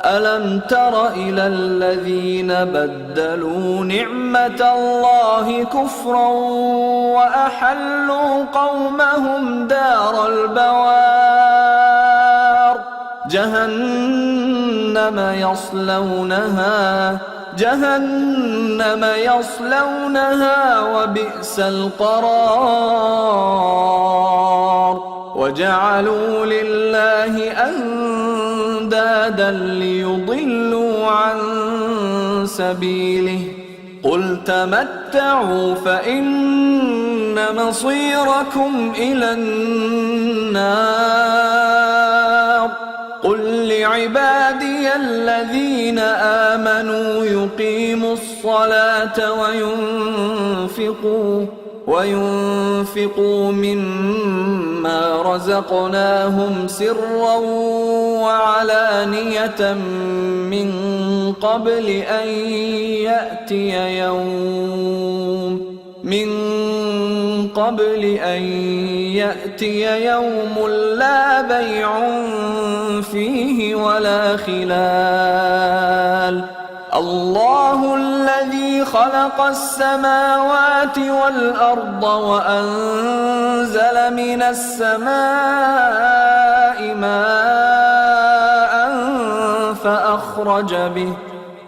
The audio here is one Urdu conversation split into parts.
أَلَمْ تَرَ إِلَى الَّذِينَ بَدَّلُوا نِعْمَةَ اللَّهِ كُفْرًا وَأَحَلُّوا قَوْمَهُمْ دَارَ الْبَوَارِ جهنم يصلونها وبئس القرار وجعلوا لله أندادا ليضلوا عن سبيله قل تمتعوا فإن مصيركم إلى النار قل لعبادي الذين آمنوا يقيموا الصلاة وينفقوا مما رزقناهم سرا وعلانية من قبل أن يأتي يوم لا بيع فيه ولا خلال الله الذي خلق السماوات والأرض وأنزل من السماء ماء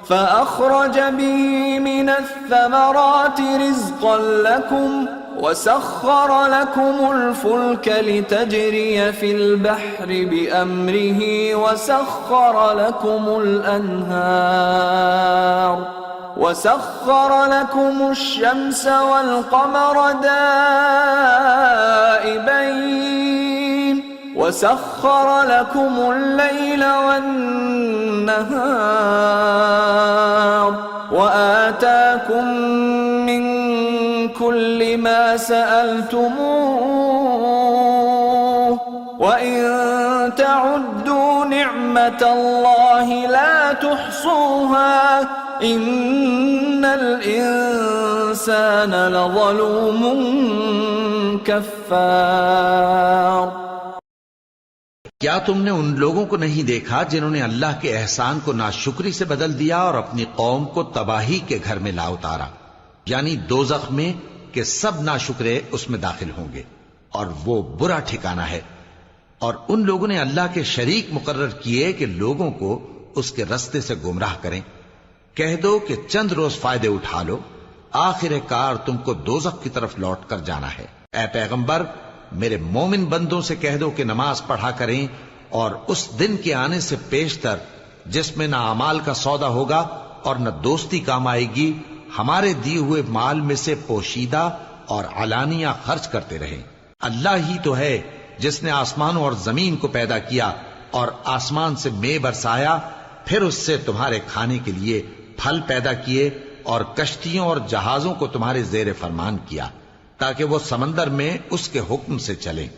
فأخرج به من الثمرات رزقا لكم وسخر لكم الفلك لتجري في البحر بأمره وسخر لكم الشمس والقمر دائبين وسخر لكم الليل والنهار وآتاكم من كل ما سألتموه وإن تعدوا نعمة الله لا تحصوها إن الإنسان لظلوم كفار کیا تم نے ان لوگوں کو نہیں دیکھا جنہوں نے اللہ کے احسان کو ناشکری سے بدل دیا اور اپنی قوم کو تباہی کے گھر میں لا اتارا، یعنی دوزخ میں کہ سب ناشکرے اس میں داخل ہوں گے اور وہ برا ٹھکانہ ہے۔ اور ان لوگوں نے اللہ کے شریک مقرر کیے کہ لوگوں کو اس کے رستے سے گمراہ کریں۔ کہہ دو کہ چند روز فائدے اٹھا لو، آخر کار تم کو دوزخ کی طرف لوٹ کر جانا ہے۔ اے پیغمبر، میرے مومن بندوں سے کہہ دو کہ نماز پڑھا کریں اور اس دن کے آنے سے پیشتر جس میں نہ اعمال کا سودا ہوگا اور نہ دوستی کام آئے گی، ہمارے دیے ہوئے مال میں سے پوشیدہ اور علانیہ خرچ کرتے رہیں۔ اللہ ہی تو ہے جس نے آسمانوں اور زمین کو پیدا کیا اور آسمان سے مے برسایا، پھر اس سے تمہارے کھانے کے لیے پھل پیدا کیے اور کشتیوں اور جہازوں کو تمہارے زیر فرمان کیا تاکہ وہ سمندر میں اس کے حکم سے چلیں،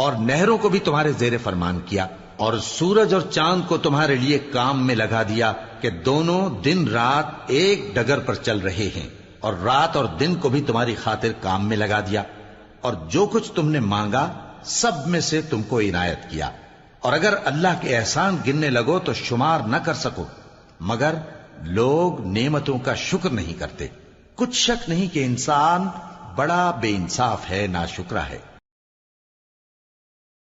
اور نہروں کو بھی تمہارے زیر فرمان کیا، اور سورج اور چاند کو تمہارے لیے کام میں لگا دیا کہ دونوں دن رات ایک ڈگر پر چل رہے ہیں، اور رات اور دن کو بھی تمہاری خاطر کام میں لگا دیا، اور جو کچھ تم نے مانگا سب میں سے تم کو عنایت کیا، اور اگر اللہ کے احسان گننے لگو تو شمار نہ کر سکو، مگر لوگ نعمتوں کا شکر نہیں کرتے۔ کچھ شک نہیں کہ انسان بڑا بے انصاف ہے، ناشکرا ہے۔